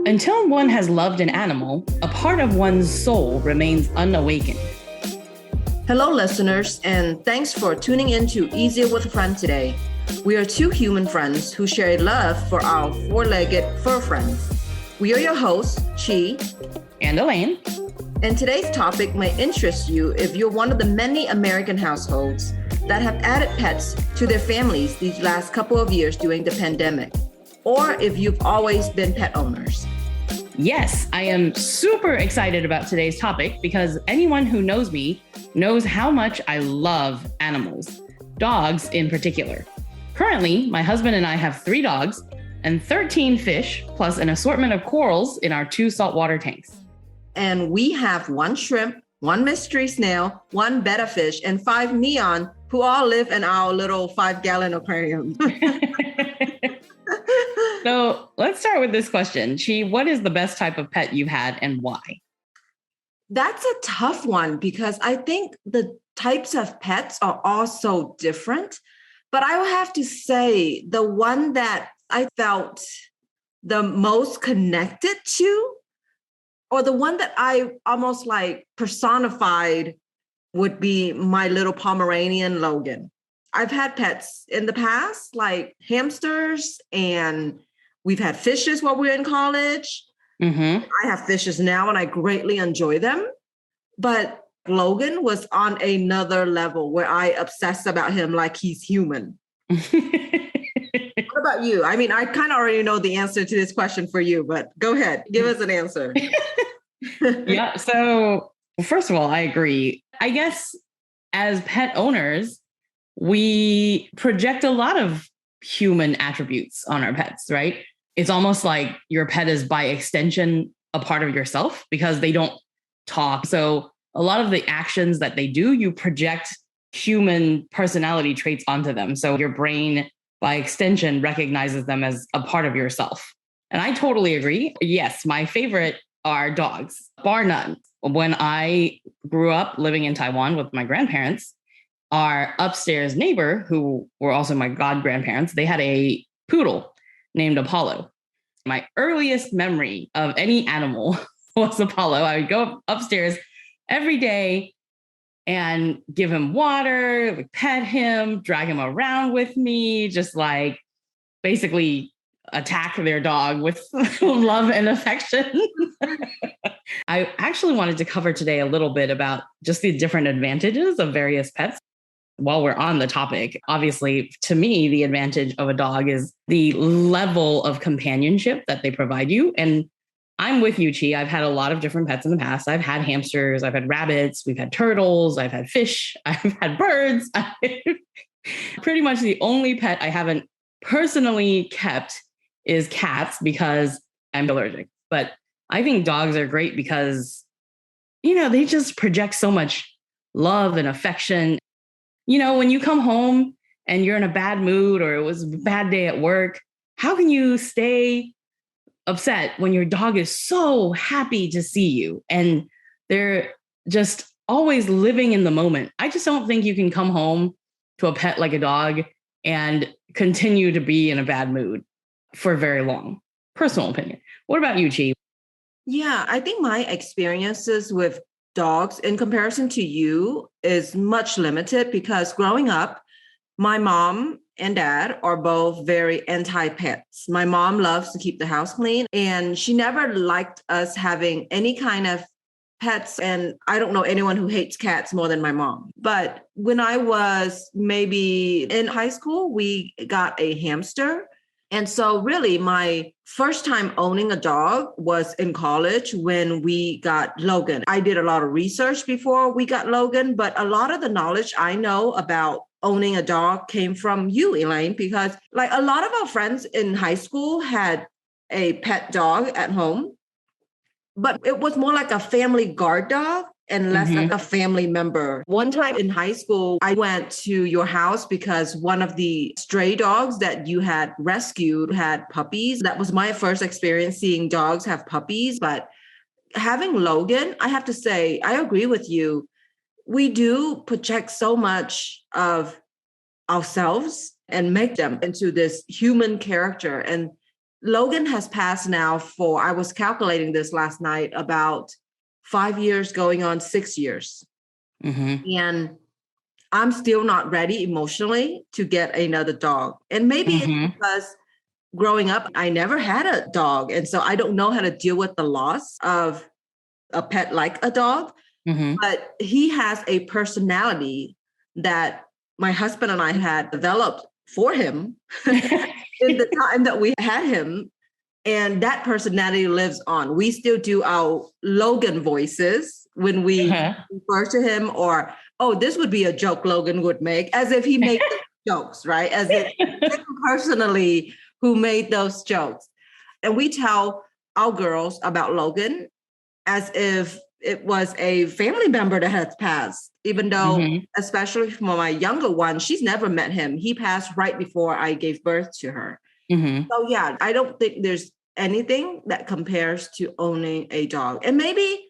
Until one has loved an animal, a part of one's soul remains unawakened. Hello, listeners, and thanks for tuning in to Easier with a Friend today. We are two human friends who share a love for our four-legged fur friends. We are your hosts, Chi and Elaine. And today's topic may interest you if you're one of the many American households that have added pets to their families these last couple of years during the pandemic, or if you've always been pet owners. Yes, I am super excited about today's topic because anyone who knows me knows how much I love animals, dogs in particular. Currently, my husband and I have 3 dogs and 13 fish, plus an assortment of corals in our 2 saltwater tanks. And we have 1 shrimp, 1 mystery snail, 1 betta fish, and 5 neon who all live in our little 5-gallon aquarium. So let's start with this question. Chi, what is the best type of pet you've had and why? That's a tough one because I think the types of pets are all so different. But I would have to say the one that I felt the most connected to, or the one that I almost like personified, would be my little Pomeranian, Logan. I've had pets in the past, like hamsters, and we've had fishes while we were in college. Mm-hmm. I have fishes now, and I greatly enjoy them. But Logan was on another level where I obsess about him like he's human. What about you? I mean, I kind of already know the answer to this question for you, but go ahead. Give us an answer. Yeah. So first of all, I agree. I guess as pet owners, we project a lot of human attributes on our pets, right? It's almost like your pet is by extension a part of yourself because they don't talk. So a lot of the actions that they do, you project human personality traits onto them. So your brain, by extension, recognizes them as a part of yourself. And I totally agree. Yes, my favorite are dogs, bar none. When I grew up living in Taiwan with my grandparents, our upstairs neighbor, who were also my god-grandparents, they had a poodle named Apollo. My earliest memory of any animal was Apollo. I would go upstairs every day and give him water, pet him, drag him around with me, just like basically attack their dog with love and affection. I actually wanted to cover today a little bit about just the different advantages of various pets. While we're on the topic, obviously, to me, the advantage of a dog is the level of companionship that they provide you. And I'm with you, Chi. I've had a lot of different pets in the past. I've had hamsters, I've had rabbits, we've had turtles, I've had fish, I've had birds. Pretty much the only pet I haven't personally kept is cats because I'm allergic. But I think dogs are great because, they just project so much love and affection. When you come home and you're in a bad mood or it was a bad day at work, how can you stay upset when your dog is so happy to see you and they're just always living in the moment? I just don't think you can come home to a pet like a dog and continue to be in a bad mood for very long. Personal opinion. What about you, Chi? Yeah, I think my experiences with dogs in comparison to you is much limited because growing up, my mom and dad are both very anti-pets. My mom loves to keep the house clean and she never liked us having any kind of pets. And I don't know anyone who hates cats more than my mom. But when I was maybe in high school, we got a hamster. And so really my first time owning a dog was in college when we got Logan. I did a lot of research before we got Logan, but a lot of the knowledge I know about owning a dog came from you, Elaine, because like a lot of our friends in high school had a pet dog at home, but it was more like a family guard dog and less like a family member. One time in high school, I went to your house because one of the stray dogs that you had rescued had puppies. That was my first experience seeing dogs have puppies. But having Logan, I have to say, I agree with you. We do project so much of ourselves and make them into this human character. And Logan has passed now for, I was calculating this last night, about 5 years going on 6 years. Mm-hmm. And I'm still not ready emotionally to get another dog. And maybe it's because growing up, I never had a dog. And so I don't know how to deal with the loss of a pet like a dog. But he has a personality that my husband and I had developed for him in the time that we had him. And that personality lives on. We still do our Logan voices when we refer to him, or, oh, this would be a joke Logan would make, as if he made the jokes, right? As if him personally who made those jokes. And we tell our girls about Logan as if it was a family member that has passed, even though, especially for my younger one, she's never met him. He passed right before I gave birth to her. So yeah, I don't think there's anything that compares to owning a dog. And maybe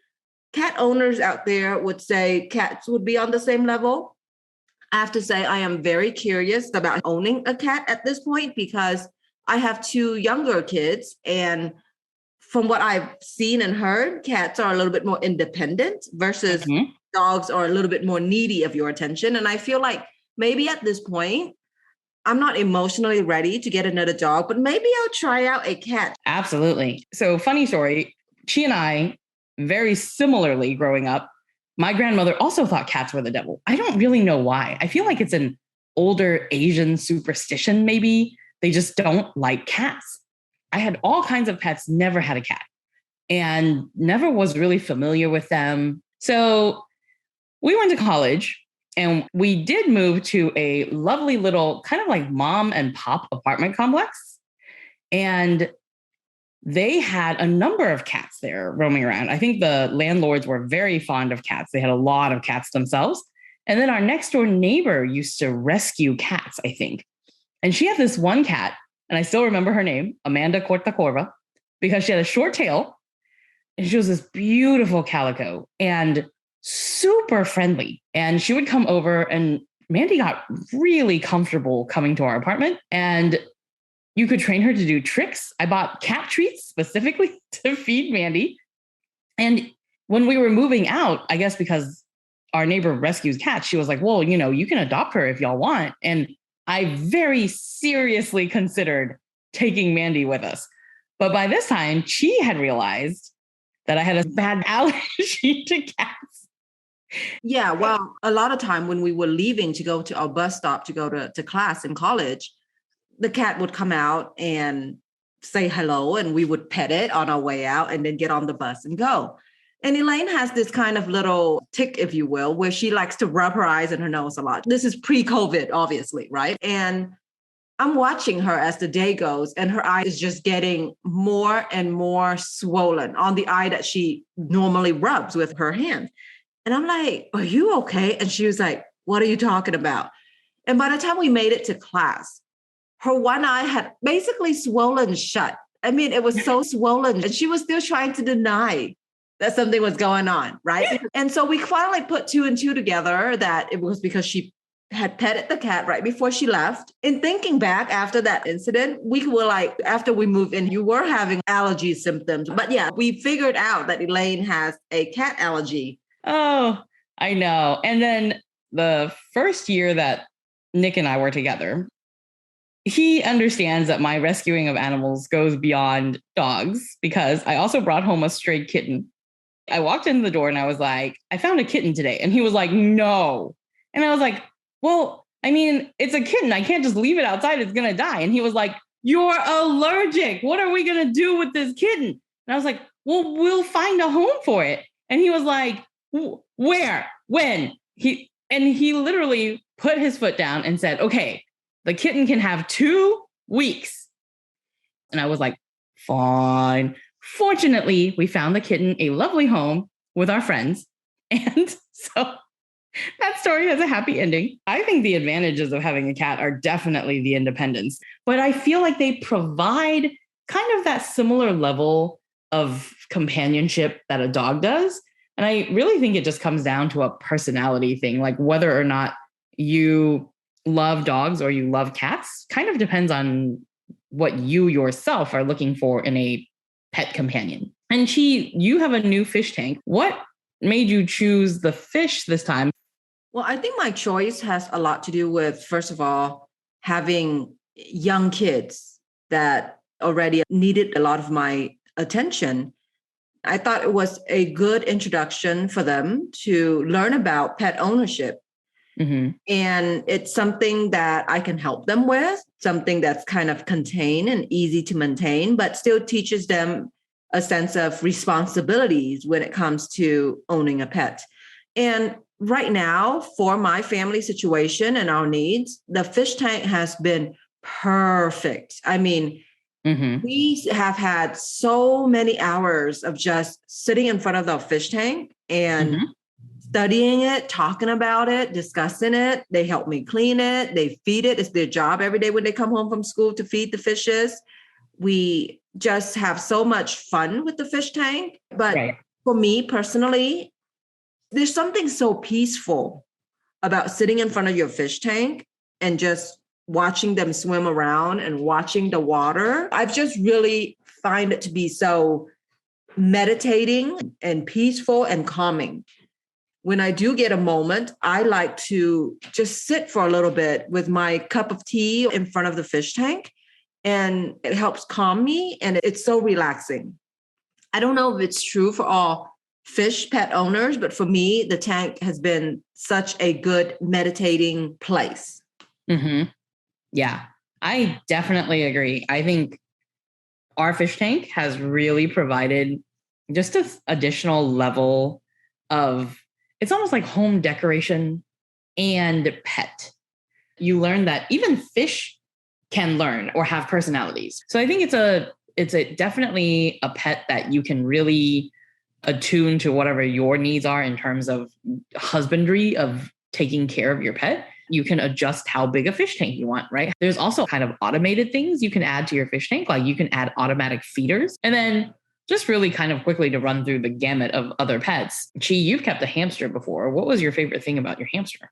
cat owners out there would say cats would be on the same level. I have to say I am very curious about owning a cat at this point because I have 2 younger kids, and from what I've seen and heard, cats are a little bit more independent versus dogs are a little bit more needy of your attention. And I feel like maybe at this point, I'm not emotionally ready to get another dog, but maybe I'll try out a cat. Absolutely. So funny story. She and I, very similarly growing up, my grandmother also thought cats were the devil. I don't really know why. I feel like it's an older Asian superstition, maybe. They just don't like cats. I had all kinds of pets, never had a cat, and never was really familiar with them. So we went to college. And we did move to a lovely little kind of like mom and pop apartment complex. And they had a number of cats there roaming around. I think the landlords were very fond of cats. They had a lot of cats themselves. And then our next door neighbor used to rescue cats, I think. And she had this one cat, and I still remember her name, Amanda Cortacorva, because she had a short tail. And she was this beautiful calico and super friendly. And she would come over, and Mandy got really comfortable coming to our apartment, and you could train her to do tricks. I bought cat treats specifically to feed Mandy. And when we were moving out, I guess because our neighbor rescues cats, she was like, well, you can adopt her if y'all want. And I very seriously considered taking Mandy with us. But by this time, she had realized that I had a bad allergy to cats. Yeah, well, a lot of time when we were leaving to go to our bus stop to go to class in college, the cat would come out and say hello, and we would pet it on our way out and then get on the bus and go. And Elaine has this kind of little tick, if you will, where she likes to rub her eyes and her nose a lot. This is pre-COVID, obviously, right? And I'm watching her as the day goes, and her eye is just getting more and more swollen on the eye that she normally rubs with her hand. And I'm like, are you okay? And she was like, what are you talking about? And by the time we made it to class, her one eye had basically swollen shut. I mean, it was so swollen, and she was still trying to deny that something was going on, right? And so we finally put 2 and 2 together that it was because she had petted the cat right before she left. In thinking back after that incident, we were like, after we moved in, you were having allergy symptoms. But yeah, we figured out that Elaine has a cat allergy. Oh, I know. And then the first year that Nick and I were together, he understands that my rescuing of animals goes beyond dogs because I also brought home a stray kitten. I walked in the door and I was like, I found a kitten today. And he was like, no. And I was like, well, I mean, it's a kitten. I can't just leave it outside. It's going to die. And he was like, you're allergic. What are we going to do with this kitten? And I was like, well, we'll find a home for it. And he was like, where? When? He literally put his foot down and said, okay, the kitten can have 2 weeks. And I was like, fine. Fortunately, we found the kitten a lovely home with our friends. And so that story has a happy ending. I think the advantages of having a cat are definitely the independence, but I feel like they provide kind of that similar level of companionship that a dog does. And I really think it just comes down to a personality thing, like whether or not you love dogs or you love cats kind of depends on what you yourself are looking for in a pet companion. And you have a new fish tank. What made you choose the fish this time? Well, I think my choice has a lot to do with, first of all, having young kids that already needed a lot of my attention. I thought it was a good introduction for them to learn about pet ownership. Mm-hmm. And it's something that I can help them with, something that's kind of contained and easy to maintain, but still teaches them a sense of responsibilities when it comes to owning a pet. And right now, for my family situation and our needs, the fish tank has been perfect. I mean, we have had so many hours of just sitting in front of the fish tank and studying it, talking about it, discussing it. They help me clean it. They feed it. It's their job every day when they come home from school to feed the fishes. We just have so much fun with the fish tank. But for me personally, there's something so peaceful about sitting in front of your fish tank and just watching them swim around and watching the water. I've just really find it to be so meditating and peaceful and calming. When I do get a moment, I like to just sit for a little bit with my cup of tea in front of the fish tank, and it helps calm me, and it's so relaxing. I don't know if it's true for all fish pet owners, but for me, the tank has been such a good meditating place. Yeah, I definitely agree. I think our fish tank has really provided just an additional level of, it's almost like home decoration and pet. You learn that even fish can learn or have personalities. So I think it's definitely a pet that you can really attune to whatever your needs are in terms of husbandry of taking care of your pet. You can adjust how big a fish tank you want, right? There's also kind of automated things you can add to your fish tank. Like you can add automatic feeders. And then just really kind of quickly to run through the gamut of other pets. Chi, you've kept a hamster before. What was your favorite thing about your hamster?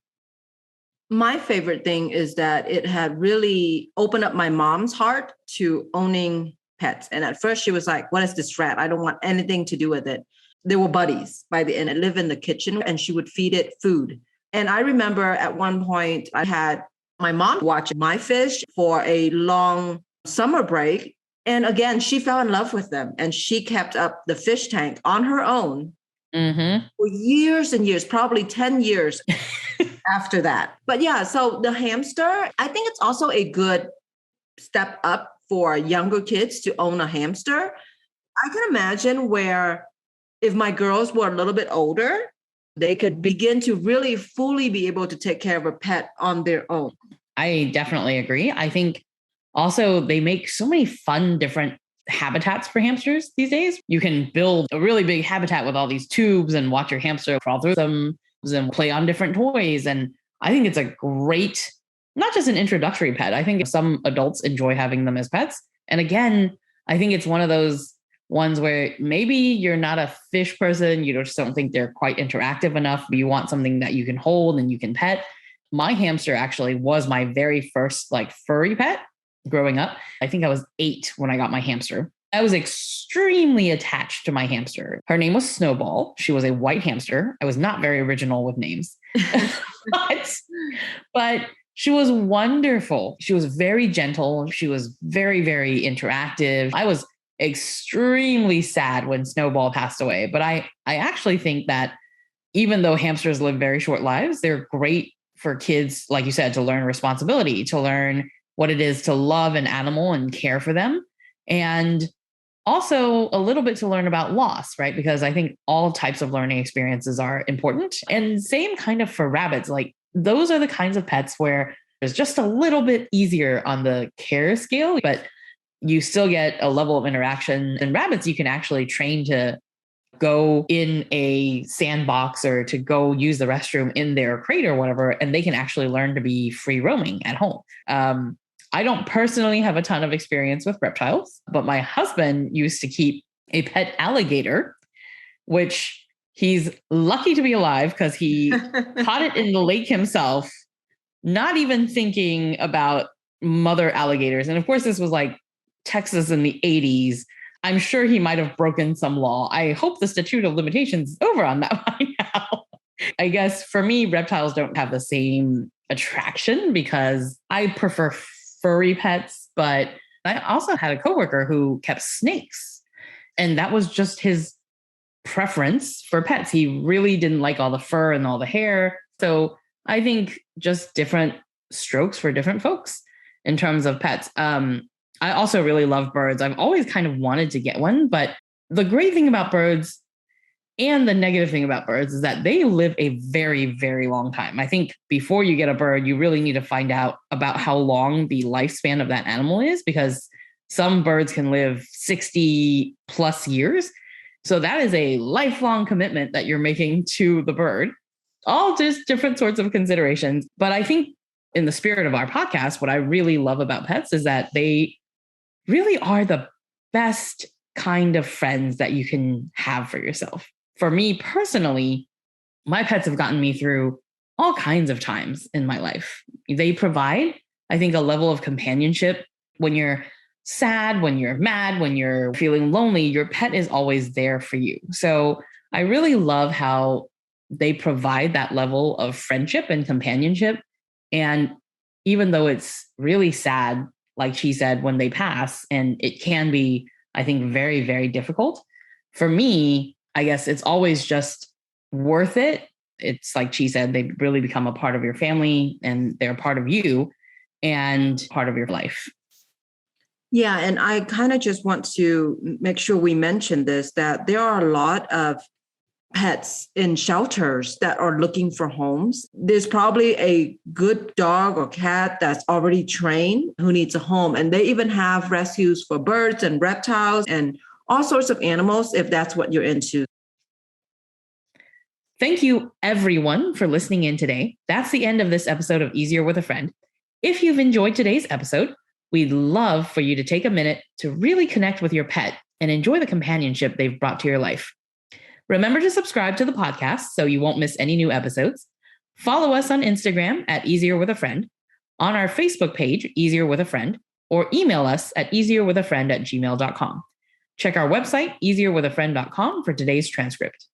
My favorite thing is that it had really opened up my mom's heart to owning pets. And at first she was like, what is this rat? I don't want anything to do with it. They were buddies by the end. I live in the kitchen and she would feed it food. And I remember at one point I had my mom watch my fish for a long summer break. And again, she fell in love with them and she kept up the fish tank on her own for years and years, probably 10 years after that. But yeah, so the hamster, I think it's also a good step up for younger kids to own a hamster. I can imagine where if my girls were a little bit older, they could begin to really fully be able to take care of a pet on their own. I definitely agree. I think also they make so many fun different habitats for hamsters these days. You can build a really big habitat with all these tubes and watch your hamster crawl through them and play on different toys. And I think it's a great, not just an introductory pet. I think some adults enjoy having them as pets. And again, I think it's one of those ones where maybe you're not a fish person, you just don't think they're quite interactive enough, but you want something that you can hold and you can pet. My hamster actually was my very first like furry pet growing up. I think I was 8 when I got my hamster. I was extremely attached to my hamster. Her name was Snowball. She was a white hamster. I was not very original with names, but she was wonderful. She was very gentle. She was very, very interactive. I was extremely sad when Snowball passed away. But I actually think that even though hamsters live very short lives, they're great for kids, like you said, to learn responsibility, to learn what it is to love an animal and care for them. And also a little bit to learn about loss, right? Because I think all types of learning experiences are important. And same kind of for rabbits. Like those are the kinds of pets where it's just a little bit easier on the care scale, but you still get a level of interaction. And rabbits, you can actually train to go in a sandbox or to go use the restroom in their crate or whatever, and they can actually learn to be free roaming at home. I don't personally have a ton of experience with reptiles, but my husband used to keep a pet alligator, which he's lucky to be alive because he caught it in the lake himself not even thinking about mother alligators. And of course, this was like Texas in the 80s. I'm sure he might have broken some law. I hope the statute of limitations is over on that by now. I guess for me, reptiles don't have the same attraction because I prefer furry pets, but I also had a coworker who kept snakes, and that was just his preference for pets. He really didn't like all the fur and all the hair. So I think just different strokes for different folks in terms of pets. I also really love birds. I've always kind of wanted to get one, but the great thing about birds and the negative thing about birds is that they live a very, very long time. I think before you get a bird, you really need to find out about how long the lifespan of that animal is, because some birds can live 60 plus years. So that is a lifelong commitment that you're making to the bird. All just different sorts of considerations. But I think in the spirit of our podcast, what I really love about pets is that they really are the best kind of friends that you can have for yourself. For me personally, my pets have gotten me through all kinds of times in my life. They provide, I think, a level of companionship. When you're sad, when you're mad, when you're feeling lonely, your pet is always there for you. So I really love how they provide that level of friendship and companionship. And even though it's really sad, like she said, when they pass, and it can be, I think, very, very difficult. For me, I guess it's always just worth it. It's like she said, they really become a part of your family and they're part of you and part of your life. Yeah, and I kind of just want to make sure we mention this, that there are a lot of pets in shelters that are looking for homes. There's probably a good dog or cat that's already trained who needs a home. And they even have rescues for birds and reptiles and all sorts of animals, if that's what you're into. Thank you, everyone, for listening in today. That's the end of this episode of Easier with a Friend. If you've enjoyed today's episode, we'd love for you to take a minute to really connect with your pet and enjoy the companionship they've brought to your life. Remember to subscribe to the podcast so you won't miss any new episodes. Follow us on Instagram at Easier with a Friend, on our Facebook page, Easier with a Friend, or email us at easierwithafriend@gmail.com. Check our website, easierwithafriend.com, for today's transcript.